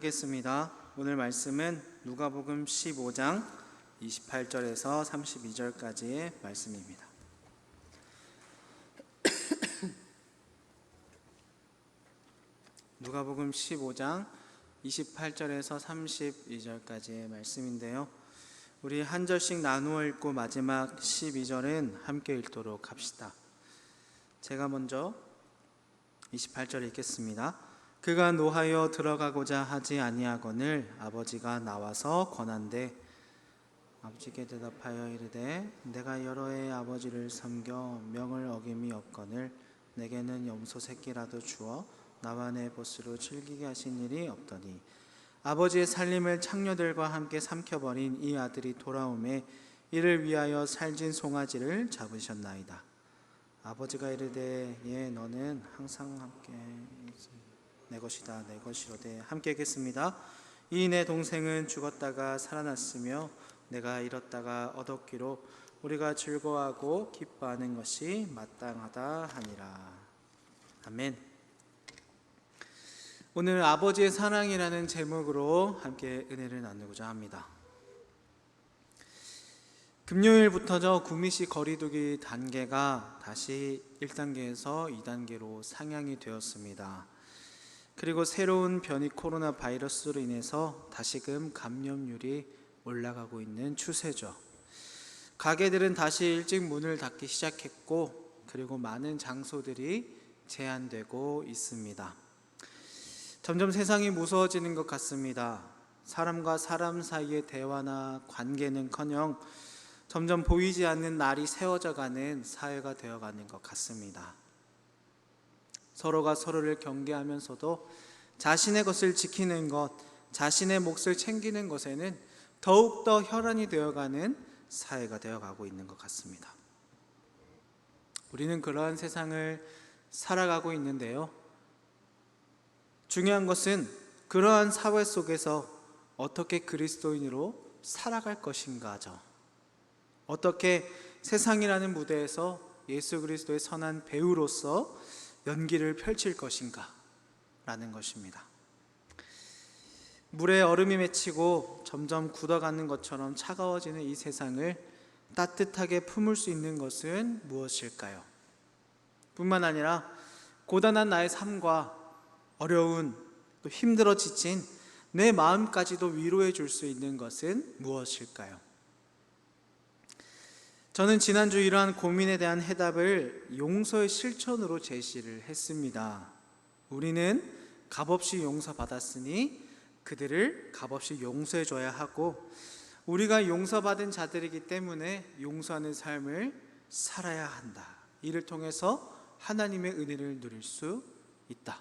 하겠습니다. 오늘 말씀은 누가복음 15장 28절에서 32절까지의 말씀입니다. 누가복음 15장 28절에서 32절까지의 말씀인데요. 우리 한 절씩 나누어 읽고 마지막 12절은 함께 읽도록 합시다. 제가 먼저 28절 읽겠습니다. 그가 노하여 들어가고자 하지 아니하거늘 아버지가 나와서 권한대 아버지께 대답하여 이르되 내가 여러 해 아버지를 섬겨 명을 어김이 없거늘 내게는 염소 새끼라도 주어 나와 내 보스로 즐기게 하신 일이 없더니 아버지의 살림을 창녀들과 함께 삼켜버린 이 아들이 돌아오매 이를 위하여 살진 송아지를 잡으셨나이다. 아버지가 이르되 예 너는 항상 함께 내 것이다 내 것이로되 함께 하겠습니다. 이 내 동생은 죽었다가 살아났으며 내가 잃었다가 얻었기로 우리가 즐거워하고 기뻐하는 것이 마땅하다 하니라. 아멘. 오늘 아버지의 사랑이라는 제목으로 함께 은혜를 나누고자 합니다. 금요일부터죠. 구미시 거리두기 단계가 다시 1단계에서 2단계로 상향이 되었습니다. 그리고 새로운 변이 코로나 바이러스로 인해서 다시금 감염률이 올라가고 있는 추세죠. 가게들은 다시 일찍 문을 닫기 시작했고 그리고 많은 장소들이 제한되고 있습니다. 점점 세상이 무서워지는 것 같습니다. 사람과 사람 사이의 대화나 관계는커녕 점점 보이지 않는 날이 세워져가는 사회가 되어가는 것 같습니다. 서로가 서로를 경계하면서도 자신의 것을 지키는 것, 자신의 몫을 챙기는 것에는 더욱더 혈안이 되어가는 사회가 되어가고 있는 것 같습니다. 우리는 그러한 세상을 살아가고 있는데요. 중요한 것은 그러한 사회 속에서 어떻게 그리스도인으로 살아갈 것인가죠. 어떻게 세상이라는 무대에서 예수 그리스도의 선한 배우로서 연기를 펼칠 것인가 라는 것입니다. 물에 얼음이 맺히고 점점 굳어가는 것처럼 차가워지는 이 세상을 따뜻하게 품을 수 있는 것은 무엇일까요? 뿐만 아니라 고단한 나의 삶과 어려운 또 힘들어 지친 내 마음까지도 위로해 줄 수 있는 것은 무엇일까요? 저는 지난주 이러한 고민에 대한 해답을 용서의 실천으로 제시를 했습니다. 우리는 값없이 용서받았으니 그들을 값없이 용서해 줘야 하고 우리가 용서받은 자들이기 때문에 용서하는 삶을 살아야 한다. 이를 통해서 하나님의 은혜를 누릴 수 있다.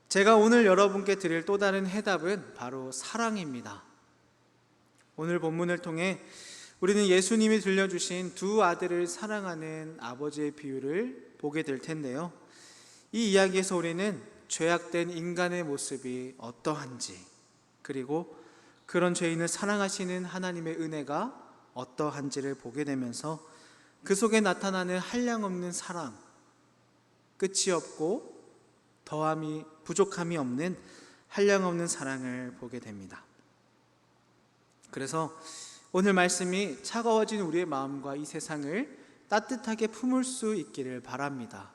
제가 오늘 여러분께 드릴 또 다른 해답은 바로 사랑입니다. 오늘 본문을 통해 우리는 예수님이 들려주신 두 아들을 사랑하는 아버지의 비유를 보게 될 텐데요. 이 이야기에서 우리는 죄악된 인간의 모습이 어떠한지 그리고 그런 죄인을 사랑하시는 하나님의 은혜가 어떠한지를 보게 되면서 그 속에 나타나는 한량없는 사랑, 끝이 없고 더함이 부족함이 없는 한량없는 사랑을 보게 됩니다. 그래서 오늘 말씀이 차가워진 우리의 마음과 이 세상을 따뜻하게 품을 수 있기를 바랍니다.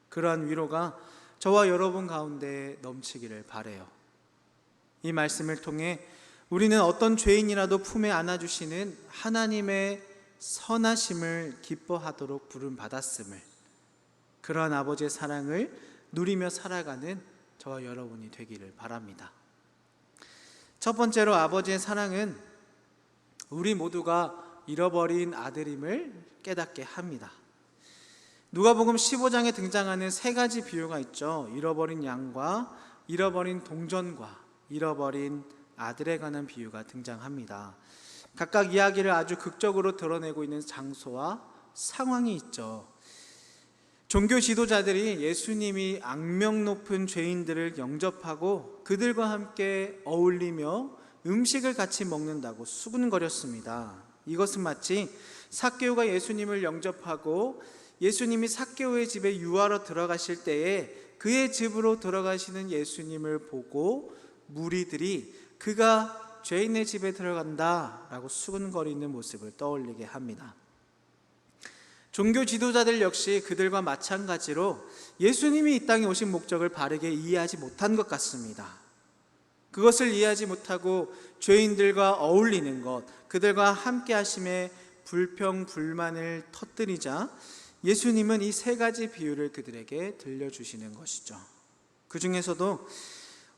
그러한 위로가 저와 여러분 가운데 넘치기를 바라요. 이 말씀을 통해 우리는 어떤 죄인이라도 품에 안아주시는 하나님의 선하심을 기뻐하도록 부름받았음을, 그러한 아버지의 사랑을 누리며 살아가는 저와 여러분이 되기를 바랍니다. 첫 번째로 아버지의 사랑은 우리 모두가 잃어버린 아들임을 깨닫게 합니다. 누가복음 15장에 등장하는 세 가지 비유가 있죠. 잃어버린 양과 잃어버린 동전과 잃어버린 아들에 관한 비유가 등장합니다. 각각 이야기를 아주 극적으로 드러내고 있는 장소와 상황이 있죠. 종교 지도자들이 예수님이 악명 높은 죄인들을 영접하고 그들과 함께 어울리며 음식을 같이 먹는다고 수군거렸습니다. 이것은 마치 삭개오가 예수님을 영접하고 예수님이 삭개오의 집에 유하러 들어가실 때에 그의 집으로 들어가시는 예수님을 보고 무리들이 그가 죄인의 집에 들어간다라고 수군거리는 모습을 떠올리게 합니다. 종교 지도자들 역시 그들과 마찬가지로 예수님이 이 땅에 오신 목적을 바르게 이해하지 못한 것 같습니다. 그것을 이해하지 못하고 죄인들과 어울리는 것, 그들과 함께 하심에 불평, 불만을 터뜨리자 예수님은 이 세 가지 비유를 그들에게 들려주시는 것이죠. 그 중에서도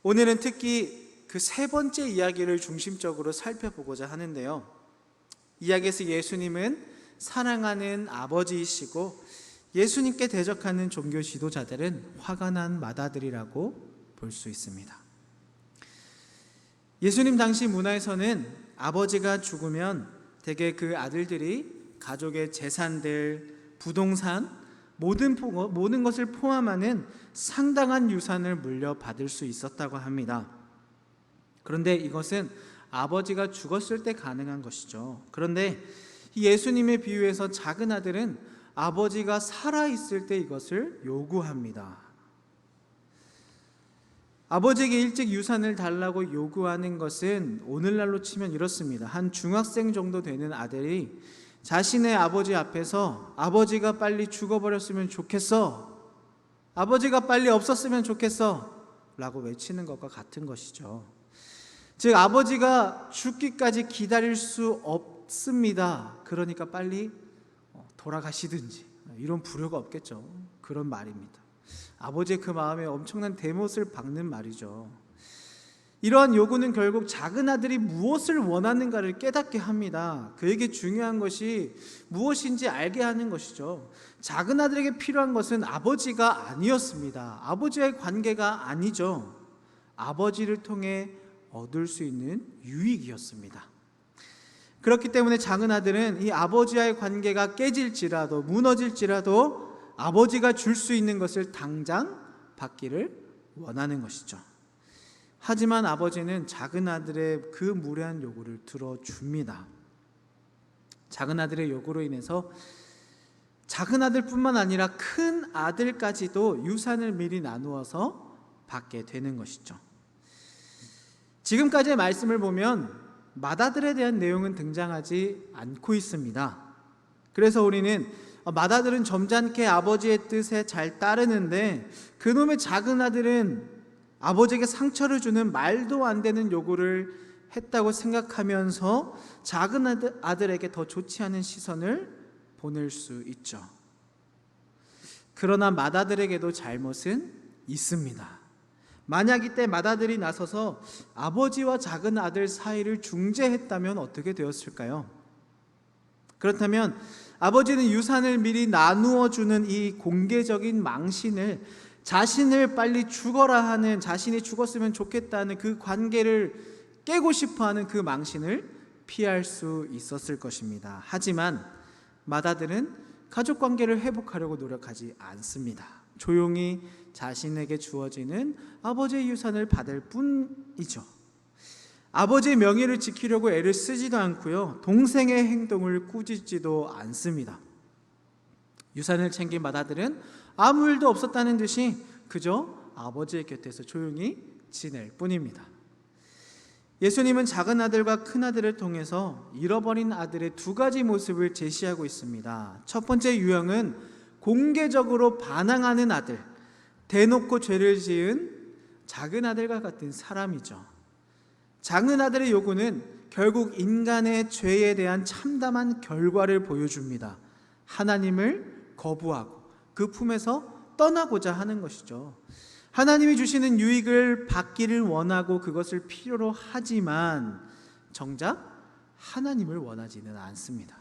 오늘은 특히 그 세 번째 이야기를 중심적으로 살펴보고자 하는데요. 이야기에서 예수님은 사랑하는 아버지이시고 예수님께 대적하는 종교 지도자들은 화가 난 맏아들이라고 볼 수 있습니다. 예수님 당시 문화에서는 아버지가 죽으면 대개 그 아들들이 가족의 재산들, 부동산, 모든 것을 포함하는 상당한 유산을 물려받을 수 있었다고 합니다. 그런데 이것은 아버지가 죽었을 때 가능한 것이죠. 그런데 예수님의 비유에서 작은 아들은 아버지가 살아있을 때 이것을 요구합니다. 아버지에게 일찍 유산을 달라고 요구하는 것은 오늘날로 치면 이렇습니다. 한 중학생 정도 되는 아들이 자신의 아버지 앞에서 아버지가 빨리 죽어버렸으면 좋겠어, 아버지가 빨리 없었으면 좋겠어 라고 외치는 것과 같은 것이죠. 즉 아버지가 죽기까지 기다릴 수 없습니다. 그러니까 빨리 돌아가시든지, 이런 불효가 없겠죠. 그런 말입니다. 아버지의 그 마음에 엄청난 대못을 박는 말이죠. 이러한 요구는 결국 작은 아들이 무엇을 원하는가를 깨닫게 합니다. 그에게 중요한 것이 무엇인지 알게 하는 것이죠. 작은 아들에게 필요한 것은 아버지가 아니었습니다. 아버지와의 관계가 아니죠. 아버지를 통해 얻을 수 있는 유익이었습니다. 그렇기 때문에 작은 아들은 이 아버지와의 관계가 깨질지라도, 무너질지라도 아버지가 줄 수 있는 것을 당장 받기를 원하는 것이죠. 하지만 아버지는 작은 아들의 그 무례한 요구를 들어줍니다. 작은 아들의 요구로 인해서 작은 아들뿐만 아니라 큰 아들까지도 유산을 미리 나누어서 받게 되는 것이죠. 지금까지의 말씀을 보면 맏아들에 대한 내용은 등장하지 않고 있습니다. 그래서 우리는 맏아들은 점잖게 아버지의 뜻에 잘 따르는데 그놈의 작은 아들은 아버지에게 상처를 주는 말도 안 되는 요구를 했다고 생각하면서 작은 아들에게 더 좋지 않은 시선을 보낼 수 있죠. 그러나 맏아들에게도 잘못은 있습니다. 만약 이때 맏아들이 나서서 아버지와 작은 아들 사이를 중재했다면 어떻게 되었을까요? 그렇다면 아버지는 유산을 미리 나누어 주는 이 공개적인 망신을, 자신을 빨리 죽어라 하는, 자신이 죽었으면 좋겠다는 그 관계를 깨고 싶어하는 그 망신을 피할 수 있었을 것입니다. 하지만 맏아들은 가족관계를 회복하려고 노력하지 않습니다. 조용히 자신에게 주어지는 아버지의 유산을 받을 뿐이죠. 아버지의 명예를 지키려고 애를 쓰지도 않고요, 동생의 행동을 꾸짖지도 않습니다. 유산을 챙긴 맏아들은 아무 일도 없었다는 듯이 그저 아버지의 곁에서 조용히 지낼 뿐입니다. 예수님은 작은 아들과 큰 아들을 통해서 잃어버린 아들의 두 가지 모습을 제시하고 있습니다. 첫 번째 유형은 공개적으로 반항하는 아들, 대놓고 죄를 지은 작은 아들과 같은 사람이죠. 작은 아들의 요구는 결국 인간의 죄에 대한 참담한 결과를 보여줍니다. 하나님을 거부하고 그 품에서 떠나고자 하는 것이죠. 하나님이 주시는 유익을 받기를 원하고 그것을 필요로 하지만 정작 하나님을 원하지는 않습니다.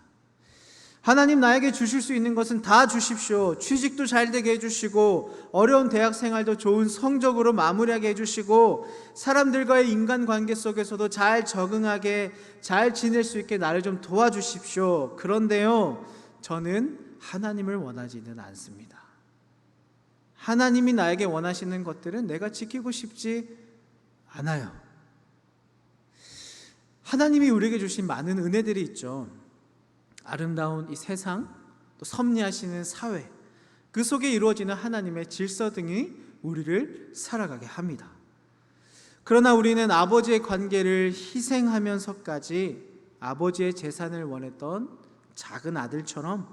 하나님 나에게 주실 수 있는 것은 다 주십시오. 취직도 잘 되게 해주시고 어려운 대학 생활도 좋은 성적으로 마무리하게 해주시고 사람들과의 인간관계 속에서도 잘 적응하게, 잘 지낼 수 있게 나를 좀 도와주십시오. 그런데요, 저는 하나님을 원하지는 않습니다. 하나님이 나에게 원하시는 것들은 내가 지키고 싶지 않아요. 하나님이 우리에게 주신 많은 은혜들이 있죠. 아름다운 이 세상, 또 섭리하시는 사회, 그 속에 이루어지는 하나님의 질서 등이 우리를 살아가게 합니다. 그러나 우리는 아버지의 관계를 희생하면서까지 아버지의 재산을 원했던 작은 아들처럼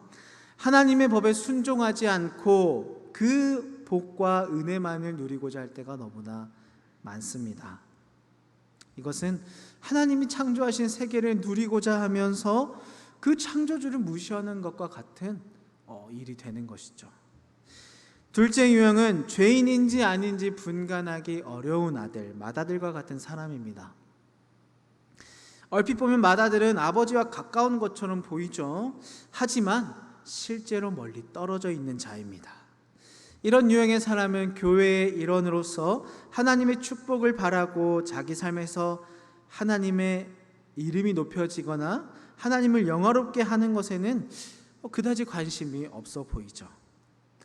하나님의 법에 순종하지 않고 그 복과 은혜만을 누리고자 할 때가 너무나 많습니다. 이것은 하나님이 창조하신 세계를 누리고자 하면서 그 창조주를 무시하는 것과 같은 일이 되는 것이죠. 둘째 유형은 죄인인지 아닌지 분간하기 어려운 아들, 맏아들과 같은 사람입니다. 얼핏 보면 맏아들은 아버지와 가까운 것처럼 보이죠. 하지만 실제로 멀리 떨어져 있는 자입니다. 이런 유형의 사람은 교회의 일원으로서 하나님의 축복을 바라고 자기 삶에서 하나님의 이름이 높여지거나 하나님을 영화롭게 하는 것에는 그다지 관심이 없어 보이죠.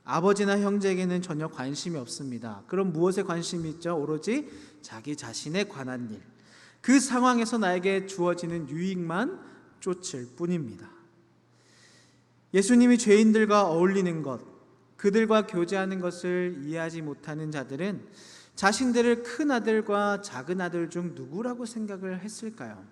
아버지나 형제에게는 전혀 관심이 없습니다. 그럼 무엇에 관심이 있죠? 오로지 자기 자신에 관한 일, 그 상황에서 나에게 주어지는 유익만 쫓을 뿐입니다. 예수님이 죄인들과 어울리는 것, 그들과 교제하는 것을 이해하지 못하는 자들은 자신들을 큰 아들과 작은 아들 중 누구라고 생각을 했을까요?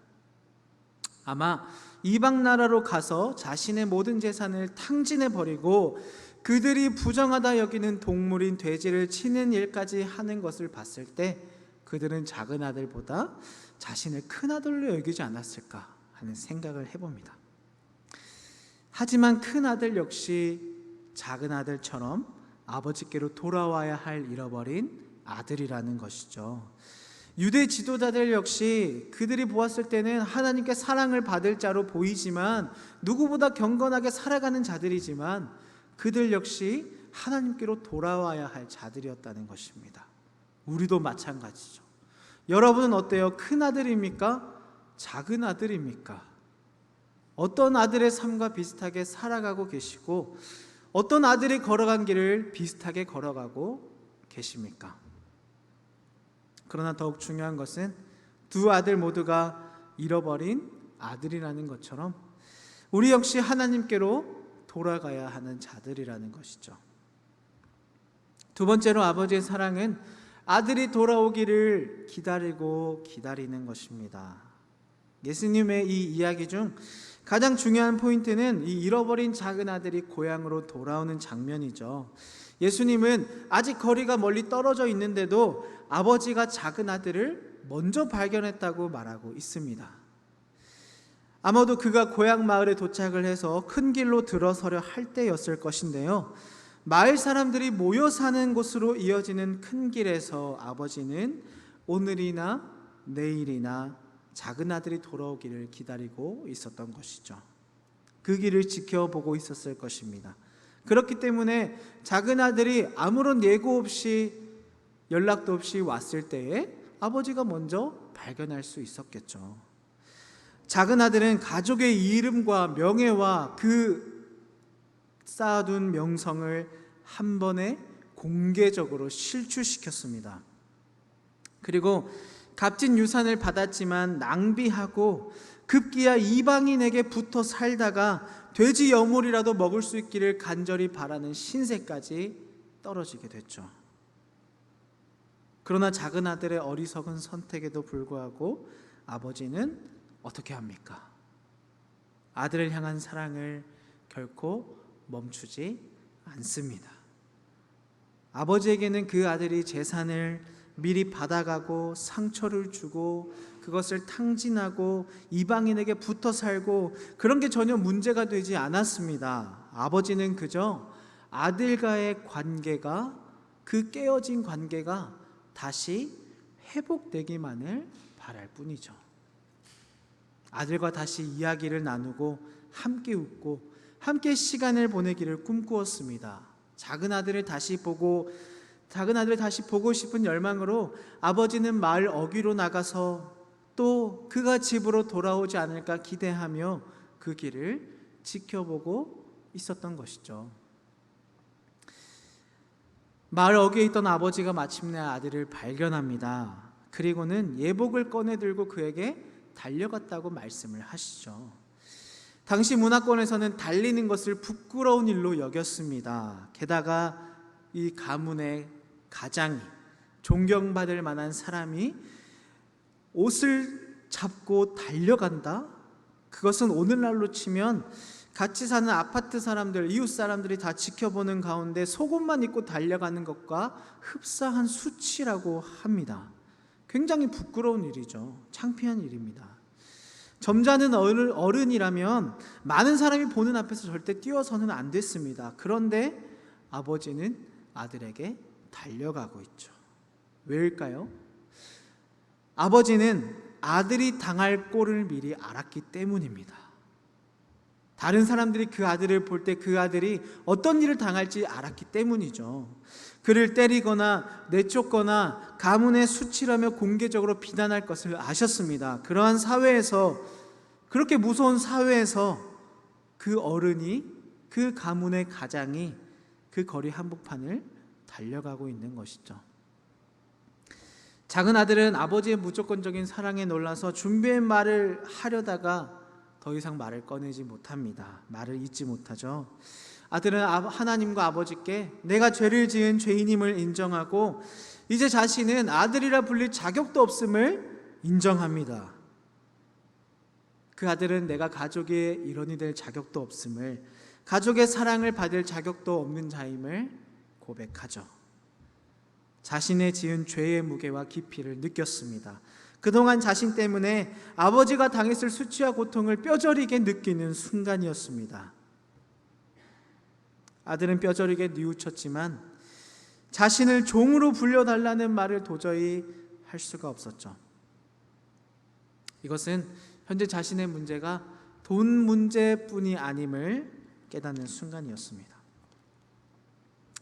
아마 이방 나라로 가서 자신의 모든 재산을 탕진해 버리고 그들이 부정하다 여기는 동물인 돼지를 치는 일까지 하는 것을 봤을 때 그들은 작은 아들보다 자신을 큰 아들로 여기지 않았을까 하는 생각을 해봅니다. 하지만 큰 아들 역시 작은 아들처럼 아버지께로 돌아와야 할 잃어버린 아들이라는 것이죠. 유대 지도자들 역시 그들이 보았을 때는 하나님께 사랑을 받을 자로 보이지만 누구보다 경건하게 살아가는 자들이지만 그들 역시 하나님께로 돌아와야 할 자들이었다는 것입니다. 우리도 마찬가지죠. 여러분은 어때요? 큰 아들입니까? 작은 아들입니까? 어떤 아들의 삶과 비슷하게 살아가고 계시고 어떤 아들이 걸어간 길을 비슷하게 걸어가고 계십니까? 그러나 더욱 중요한 것은 두 아들 모두가 잃어버린 아들이라는 것처럼 우리 역시 하나님께로 돌아가야 하는 자들이라는 것이죠. 두 번째로 아버지의 사랑은 아들이 돌아오기를 기다리고 기다리는 것입니다. 예수님의 이 이야기 중 가장 중요한 포인트는 이 잃어버린 작은 아들이 고향으로 돌아오는 장면이죠. 예수님은 아직 거리가 멀리 떨어져 있는데도 아버지가 작은 아들을 먼저 발견했다고 말하고 있습니다. 아마도 그가 고향 마을에 도착을 해서 큰 길로 들어서려 할 때였을 것인데요. 마을 사람들이 모여 사는 곳으로 이어지는 큰 길에서 아버지는 오늘이나 내일이나 작은 아들이 돌아오기를 기다리고 있었던 것이죠. 그 길을 지켜보고 있었을 것입니다. 그렇기 때문에 작은 아들이 아무런 예고 없이 연락도 없이 왔을 때에 아버지가 먼저 발견할 수 있었겠죠. 작은 아들은 가족의 이름과 명예와 그 쌓아둔 명성을 한 번에 공개적으로 실추시켰습니다. 그리고 값진 유산을 받았지만 낭비하고 급기야 이방인에게 붙어 살다가 돼지 여물이라도 먹을 수 있기를 간절히 바라는 신세까지 떨어지게 됐죠. 그러나 작은 아들의 어리석은 선택에도 불구하고 아버지는 어떻게 합니까? 아들을 향한 사랑을 결코 멈추지 않습니다. 아버지에게는 그 아들이 재산을 미리 받아가고 상처를 주고 그것을 탕진하고 이방인에게 붙어 살고 그런 게 전혀 문제가 되지 않았습니다. 아버지는 그저 아들과의 관계가, 그 깨어진 관계가 다시 회복되기만을 바랄 뿐이죠. 아들과 다시 이야기를 나누고 함께 웃고 함께 시간을 보내기를 꿈꾸었습니다. 작은 아들을 다시 보고 싶은 열망으로 아버지는 마을 어귀로 나가서 또 그가 집으로 돌아오지 않을까 기대하며 그 길을 지켜보고 있었던 것이죠. 마을 어귀에 있던 아버지가 마침내 아들을 발견합니다. 그리고는 예복을 꺼내 들고 그에게 달려갔다고 말씀을 하시죠. 당시 문화권에서는 달리는 것을 부끄러운 일로 여겼습니다. 게다가 이 가문의 가장이, 존경받을 만한 사람이 옷을 잡고 달려간다? 그것은 오늘날로 치면 같이 사는 아파트 사람들, 이웃 사람들이 다 지켜보는 가운데 속옷만 입고 달려가는 것과 흡사한 수치라고 합니다. 굉장히 부끄러운 일이죠. 창피한 일입니다. 점잖은 어른이라면 많은 사람이 보는 앞에서 절대 뛰어서는 안 됐습니다. 그런데 아버지는 아들에게 달려가고 있죠. 왜일까요? 아버지는 아들이 당할 꼴을 미리 알았기 때문입니다. 다른 사람들이 그 아들을 볼 때 그 아들이 어떤 일을 당할지 알았기 때문이죠. 그를 때리거나 내쫓거나 가문의 수치라며 공개적으로 비난할 것을 아셨습니다. 그러한 사회에서, 그렇게 무서운 사회에서 그 어른이, 그 가문의 가장이 그 거리 한복판을 달려가고 있는 것이죠. 작은 아들은 아버지의 무조건적인 사랑에 놀라서 준비한 말을 하려다가 더 이상 말을 꺼내지 못합니다. 말을 잇지 못하죠. 아들은 하나님과 아버지께 내가 죄를 지은 죄인임을 인정하고 이제 자신은 아들이라 불릴 자격도 없음을 인정합니다. 그 아들은 내가 가족의 일원이 될 자격도 없음을, 가족의 사랑을 받을 자격도 없는 자임을 고백하죠. 자신의 지은 죄의 무게와 깊이를 느꼈습니다. 그동안 자신 때문에 아버지가 당했을 수치와 고통을 뼈저리게 느끼는 순간이었습니다. 아들은 뼈저리게 뉘우쳤지만 자신을 종으로 불려달라는 말을 도저히 할 수가 없었죠. 이것은 현재 자신의 문제가 돈 문제뿐이 아님을 깨닫는 순간이었습니다.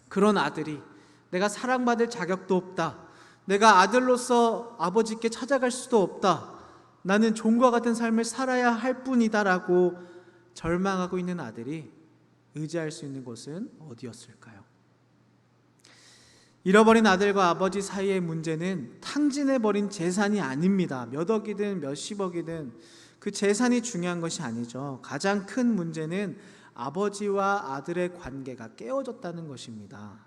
그런 아들이 내가 사랑받을 자격도 없다, 내가 아들로서 아버지께 찾아갈 수도 없다, 나는 종과 같은 삶을 살아야 할 뿐이다라고 절망하고 있는 아들이 의지할 수 있는 곳은 어디였을까요? 잃어버린 아들과 아버지 사이의 문제는 탕진해버린 재산이 아닙니다. 몇 억이든 몇십억이든 그 재산이 중요한 것이 아니죠. 가장 큰 문제는 아버지와 아들의 관계가 깨어졌다는 것입니다.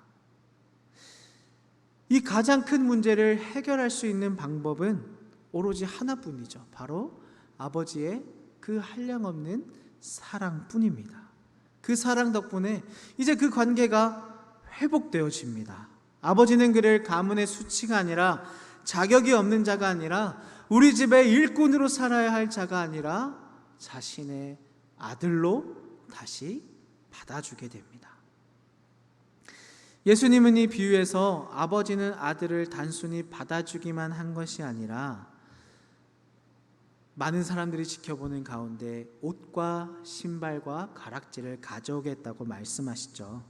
이 가장 큰 문제를 해결할 수 있는 방법은 오로지 하나뿐이죠. 바로 아버지의 그 한량없는 사랑뿐입니다. 그 사랑 덕분에 이제 그 관계가 회복되어집니다. 아버지는 그를 가문의 수치가 아니라, 자격이 없는 자가 아니라, 우리 집의 일꾼으로 살아야 할 자가 아니라 자신의 아들로 다시 받아주게 됩니다. 예수님은 이 비유에서 아버지는 아들을 단순히 받아주기만 한 것이 아니라 많은 사람들이 지켜보는 가운데 옷과 신발과 가락지를 가져오겠다고 말씀하시죠.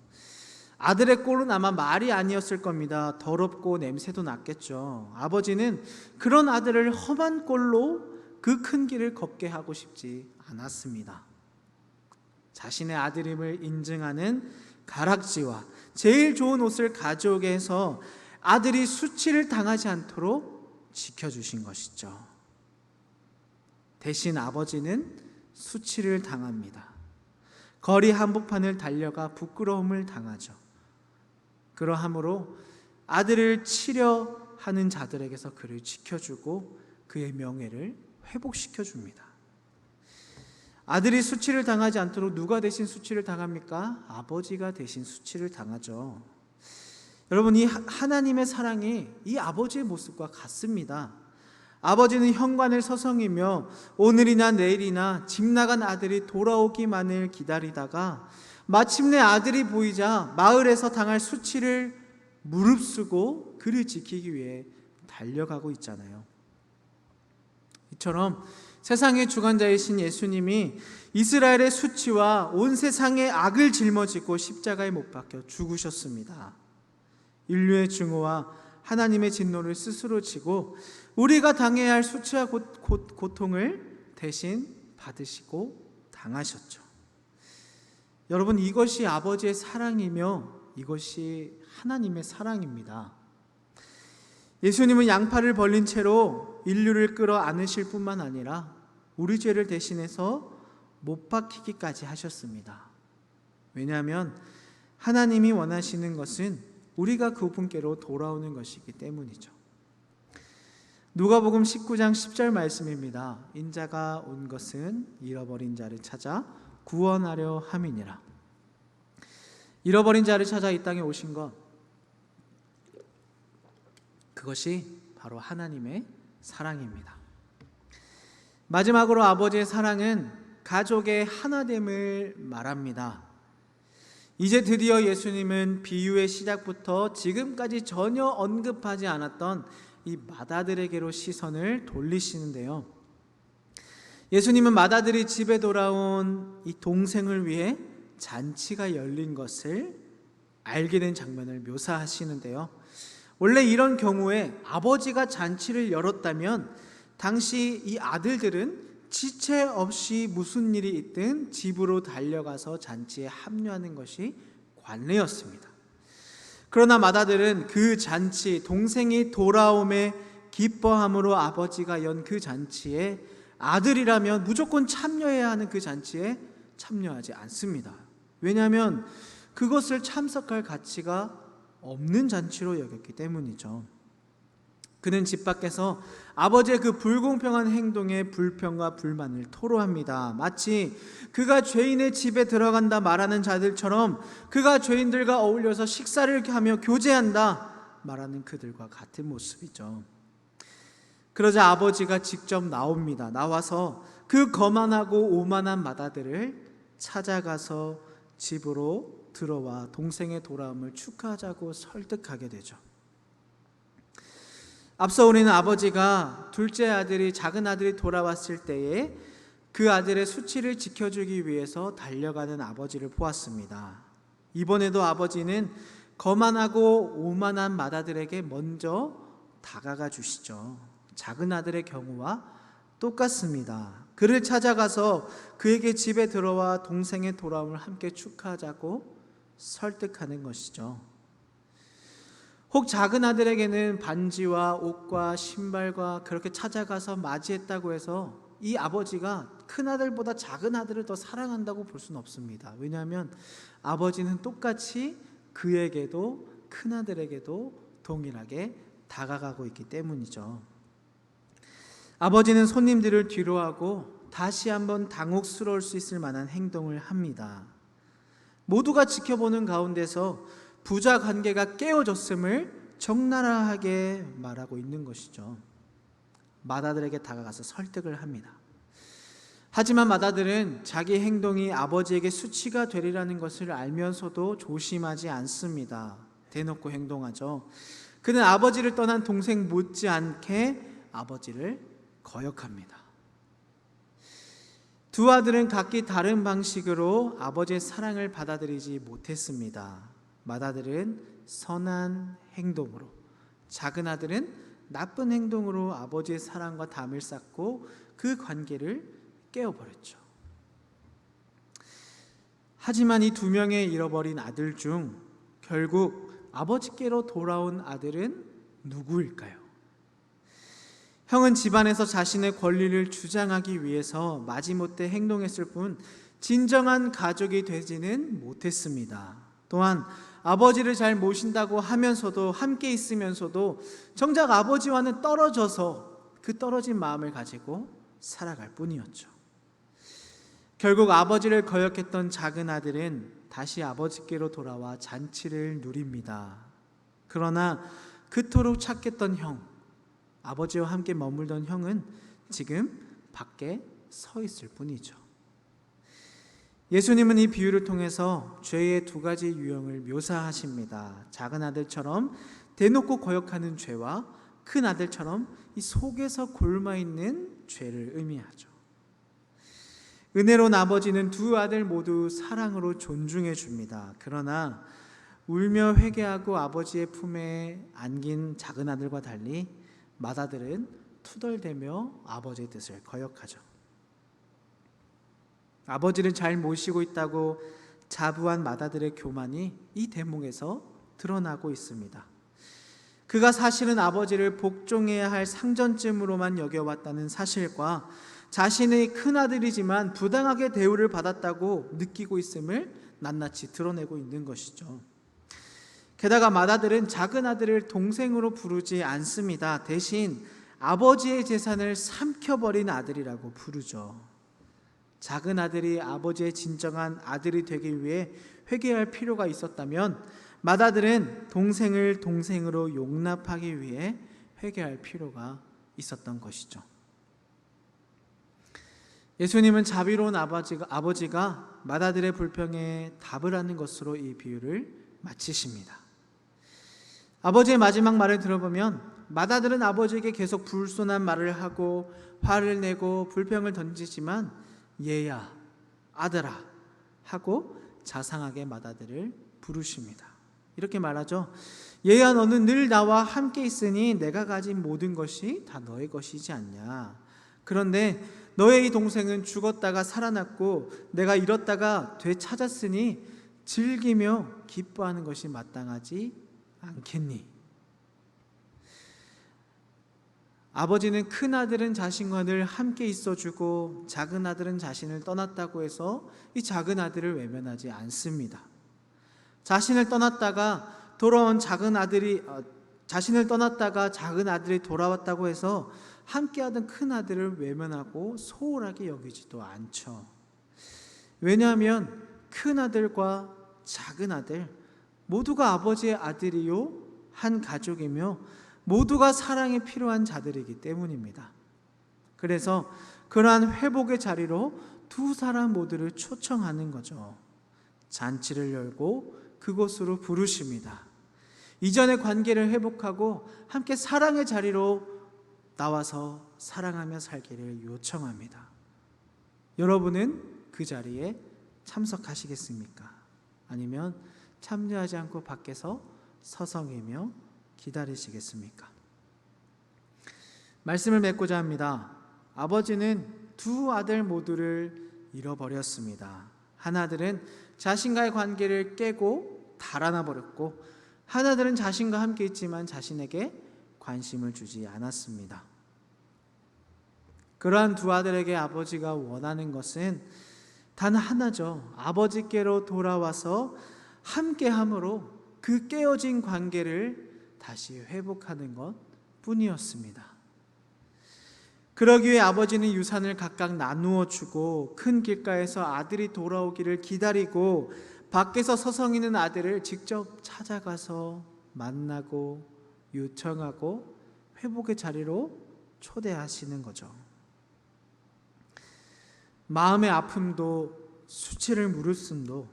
아들의 꼴은 아마 말이 아니었을 겁니다. 더럽고 냄새도 났겠죠. 아버지는 그런 아들을 험한 꼴로 그 큰 길을 걷게 하고 싶지 않았습니다. 자신의 아들임을 인증하는 가락지와 제일 좋은 옷을 가져오게 해서 아들이 수치를 당하지 않도록 지켜주신 것이죠. 대신 아버지는 수치를 당합니다. 거리 한복판을 달려가 부끄러움을 당하죠. 그러함으로 아들을 치려 하는 자들에게서 그를 지켜주고 그의 명예를 회복시켜줍니다. 아들이 수치를 당하지 않도록 누가 대신 수치를 당합니까? 아버지가 대신 수치를 당하죠. 여러분, 이 하나님의 사랑이 이 아버지의 모습과 같습니다. 아버지는 현관을 서성이며 오늘이나 내일이나 집 나간 아들이 돌아오기만을 기다리다가 마침내 아들이 보이자 마을에서 당할 수치를 무릅쓰고 그를 지키기 위해 달려가고 있잖아요. 이처럼 세상의 주관자이신 예수님이 이스라엘의 수치와 온 세상의 악을 짊어지고 십자가에 못 박혀 죽으셨습니다. 인류의 증오와 하나님의 진노를 스스로 지고 우리가 당해야 할 수치와 고통을 대신 받으시고 당하셨죠. 여러분, 이것이 아버지의 사랑이며 이것이 하나님의 사랑입니다. 예수님은 양팔을 벌린 채로 인류를 끌어안으실 뿐만 아니라 우리 죄를 대신해서 못 박히기까지 하셨습니다. 왜냐하면 하나님이 원하시는 것은 우리가 그분께로 돌아오는 것이기 때문이죠. 누가복음 19장 10절 말씀입니다. 인자가 온 것은 잃어버린 자를 찾아 구원하려 함이니라. 잃어버린 자를 찾아 이 땅에 오신 것, 그것이 바로 하나님의 사랑입니다. 마지막으로 아버지의 사랑은 가족의 하나됨을 말합니다. 이제 드디어 예수님은 비유의 시작부터 지금까지 전혀 언급하지 않았던 이 맏아들에게로 시선을 돌리시는데요. 예수님은 맏아들이 집에 돌아온 이 동생을 위해 잔치가 열린 것을 알게 된 장면을 묘사하시는데요. 원래 이런 경우에 아버지가 잔치를 열었다면 당시 이 아들들은 지체 없이 무슨 일이 있든 집으로 달려가서 잔치에 합류하는 것이 관례였습니다. 그러나 맏아들은 그 잔치, 동생이 돌아옴에 기뻐함으로 아버지가 연 그 잔치에 아들이라면 무조건 참여해야 하는 그 잔치에 참여하지 않습니다. 왜냐하면 그것을 참석할 가치가 없는 잔치로 여겼기 때문이죠. 그는 집 밖에서 아버지의 그 불공평한 행동에 불평과 불만을 토로합니다. 마치 그가 죄인의 집에 들어간다 말하는 자들처럼 그가 죄인들과 어울려서 식사를 하며 교제한다 말하는 그들과 같은 모습이죠. 그러자 아버지가 직접 나옵니다. 나와서 그 거만하고 오만한 맏아들을 찾아가서 집으로 들어와 동생의 돌아옴을 축하하자고 설득하게 되죠. 앞서 우리는 아버지가 둘째 아들이, 작은 아들이 돌아왔을 때에 그 아들의 수치를 지켜주기 위해서 달려가는 아버지를 보았습니다. 이번에도 아버지는 거만하고 오만한 맏아들에게 먼저 다가가 주시죠. 작은 아들의 경우와 똑같습니다. 그를 찾아가서 그에게 집에 들어와 동생의 돌아옴을 함께 축하하자고 설득하는 것이죠. 혹 작은 아들에게는 반지와 옷과 신발과 그렇게 찾아가서 맞이했다고 해서 이 아버지가 큰 아들보다 작은 아들을 더 사랑한다고 볼 수는 없습니다. 왜냐하면 아버지는 똑같이 그에게도 큰 아들에게도 동일하게 다가가고 있기 때문이죠. 아버지는 손님들을 뒤로하고 다시 한번 당혹스러울 수 있을 만한 행동을 합니다. 모두가 지켜보는 가운데서 부자 관계가 깨어졌음을 적나라하게 말하고 있는 것이죠. 맏아들에게 다가가서 설득을 합니다. 하지만 맏아들은 자기 행동이 아버지에게 수치가 되리라는 것을 알면서도 조심하지 않습니다. 대놓고 행동하죠. 그는 아버지를 떠난 동생 못지않게 아버지를 거역합니다. 두 아들은 각기 다른 방식으로 아버지의 사랑을 받아들이지 못했습니다. 맏아들은 선한 행동으로, 작은 아들은 나쁜 행동으로 아버지의 사랑과 담을 쌓고 그 관계를 깨어버렸죠. 하지만 이 두 명의 잃어버린 아들 중 결국 아버지께로 돌아온 아들은 누구일까요? 형은 집안에서 자신의 권리를 주장하기 위해서 마지못해 행동했을 뿐 진정한 가족이 되지는 못했습니다. 또한 아버지를 잘 모신다고 하면서도 함께 있으면서도 정작 아버지와는 떨어져서 그 떨어진 마음을 가지고 살아갈 뿐이었죠. 결국 아버지를 거역했던 작은 아들은 다시 아버지께로 돌아와 잔치를 누립니다. 그러나 그토록 착했던 형, 아버지와 함께 머물던 형은 지금 밖에 서 있을 뿐이죠. 예수님은 이 비유를 통해서 죄의 두 가지 유형을 묘사하십니다. 작은 아들처럼 대놓고 거역하는 죄와 큰 아들처럼 이 속에서 골마있는 죄를 의미하죠. 은혜로운 아버지는 두 아들 모두 사랑으로 존중해 줍니다. 그러나 울며 회개하고 아버지의 품에 안긴 작은 아들과 달리 맏아들은 투덜대며 아버지의 뜻을 거역하죠. 아버지를 잘 모시고 있다고 자부한 맏아들의 교만이 이 대목에서 드러나고 있습니다. 그가 사실은 아버지를 복종해야 할 상전쯤으로만 여겨왔다는 사실과 자신의 큰아들이지만 부당하게 대우를 받았다고 느끼고 있음을 낱낱이 드러내고 있는 것이죠. 게다가 맏아들은 작은 아들을 동생으로 부르지 않습니다. 대신 아버지의 재산을 삼켜버린 아들이라고 부르죠. 작은 아들이 아버지의 진정한 아들이 되기 위해 회개할 필요가 있었다면 맏아들은 동생을 동생으로 용납하기 위해 회개할 필요가 있었던 것이죠. 예수님은 자비로운 아버지가 맏아들의 불평에 답을 하는 것으로 이 비유를 마치십니다. 아버지의 마지막 말을 들어보면 맏아들은 아버지에게 계속 불손한 말을 하고 화를 내고 불평을 던지지만 얘야, 아들아 하고 자상하게 맏아들을 부르십니다. 이렇게 말하죠. 얘야, 너는 늘 나와 함께 있으니 내가 가진 모든 것이 다 너의 것이지 않냐. 그런데 너의 이 동생은 죽었다가 살아났고 내가 잃었다가 되찾았으니 즐기며 기뻐하는 것이 마땅하지 않겠니? 아버지는 큰 아들은 자신과 늘 함께 있어주고 작은 아들은 자신을 떠났다고 해서 이 작은 아들을 외면하지 않습니다. 자신을 떠났다가 작은 아들이 돌아왔다고 해서 함께하던 큰 아들을 외면하고 소홀하게 여기지도 않죠. 왜냐하면 큰 아들과 작은 아들 모두가 아버지의 아들이요 한 가족이며 모두가 사랑이 필요한 자들이기 때문입니다. 그래서 그러한 회복의 자리로 두 사람 모두를 초청하는 거죠. 잔치를 열고 그곳으로 부르십니다. 이전의 관계를 회복하고 함께 사랑의 자리로 나와서 사랑하며 살기를 요청합니다. 여러분은 그 자리에 참석하시겠습니까? 아니면 참여하지 않고 밖에서 서성이며 기다리시겠습니까? 말씀을 맺고자 합니다. 아버지는 두 아들 모두를 잃어버렸습니다. 한 아들은 자신과의 관계를 깨고 달아나 버렸고 한 아들은 자신과 함께 있지만 자신에게 관심을 주지 않았습니다. 그러한 두 아들에게 아버지가 원하는 것은 단 하나죠. 아버지께로 돌아와서 함께함으로 그 깨어진 관계를 다시 회복하는 것 뿐이었습니다. 그러기 위해 아버지는 유산을 각각 나누어 주고 큰 길가에서 아들이 돌아오기를 기다리고 밖에서 서성이는 아들을 직접 찾아가서 만나고 요청하고 회복의 자리로 초대하시는 거죠. 마음의 아픔도 수치를 무릅씀도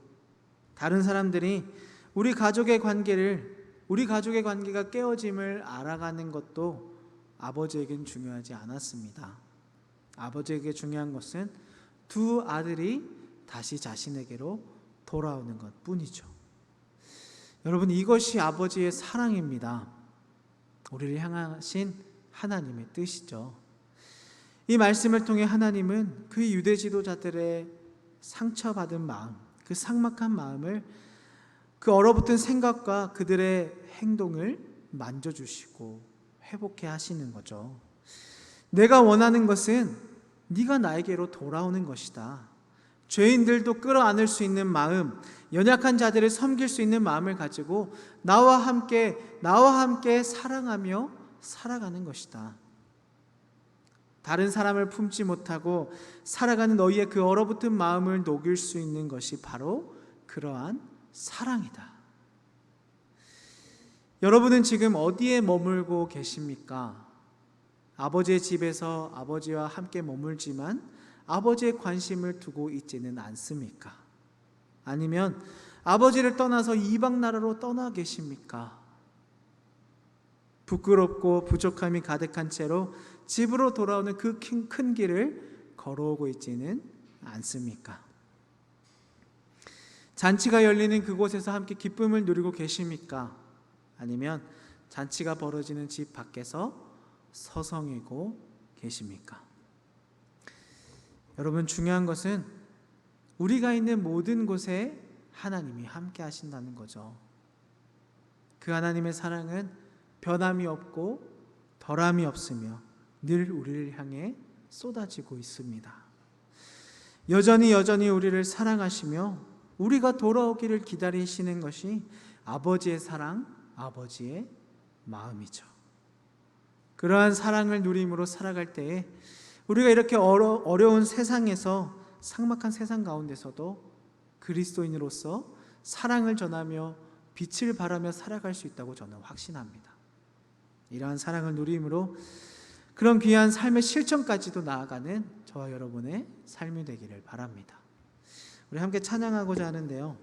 다른 사람들이 우리 가족의 관계가 깨어짐을 알아가는 것도 아버지에겐 중요하지 않았습니다. 아버지에게 중요한 것은 두 아들이 다시 자신에게로 돌아오는 것 뿐이죠. 여러분, 이것이 아버지의 사랑입니다. 우리를 향하신 하나님의 뜻이죠. 이 말씀을 통해 하나님은 그 유대 지도자들의 상처받은 마음, 그 삭막한 마음을, 그 얼어붙은 생각과 그들의 행동을 만져주시고 회복해 하시는 거죠. 내가 원하는 것은 네가 나에게로 돌아오는 것이다. 죄인들도 끌어안을 수 있는 마음, 연약한 자들을 섬길 수 있는 마음을 가지고 나와 함께 사랑하며 살아가는 것이다. 다른 사람을 품지 못하고 살아가는 너희의 그 얼어붙은 마음을 녹일 수 있는 것이 바로 그러한 사랑이다. 여러분은 지금 어디에 머물고 계십니까? 아버지의 집에서 아버지와 함께 머물지만 아버지의 관심을 두고 있지는 않습니까? 아니면 아버지를 떠나서 이방 나라로 떠나 계십니까? 부끄럽고 부족함이 가득한 채로 집으로 돌아오는 그 큰 길을 걸어오고 있지는 않습니까? 잔치가 열리는 그곳에서 함께 기쁨을 누리고 계십니까? 아니면 잔치가 벌어지는 집 밖에서 서성이고 계십니까? 여러분, 중요한 것은 우리가 있는 모든 곳에 하나님이 함께 하신다는 거죠. 그 하나님의 사랑은 변함이 없고 덜함이 없으며 늘 우리를 향해 쏟아지고 있습니다. 여전히 우리를 사랑하시며 우리가 돌아오기를 기다리시는 것이 아버지의 사랑, 아버지의 마음이죠. 그러한 사랑을 누림으로 살아갈 때에 우리가 이렇게 어려운 세상에서, 삭막한 세상 가운데서도 그리스도인으로서 사랑을 전하며 빛을 발하며 살아갈 수 있다고 저는 확신합니다. 이러한 사랑을 누림으로 그런 귀한 삶의 실천까지도 나아가는 저와 여러분의 삶이 되기를 바랍니다. 우리 함께 찬양하고자 하는데요,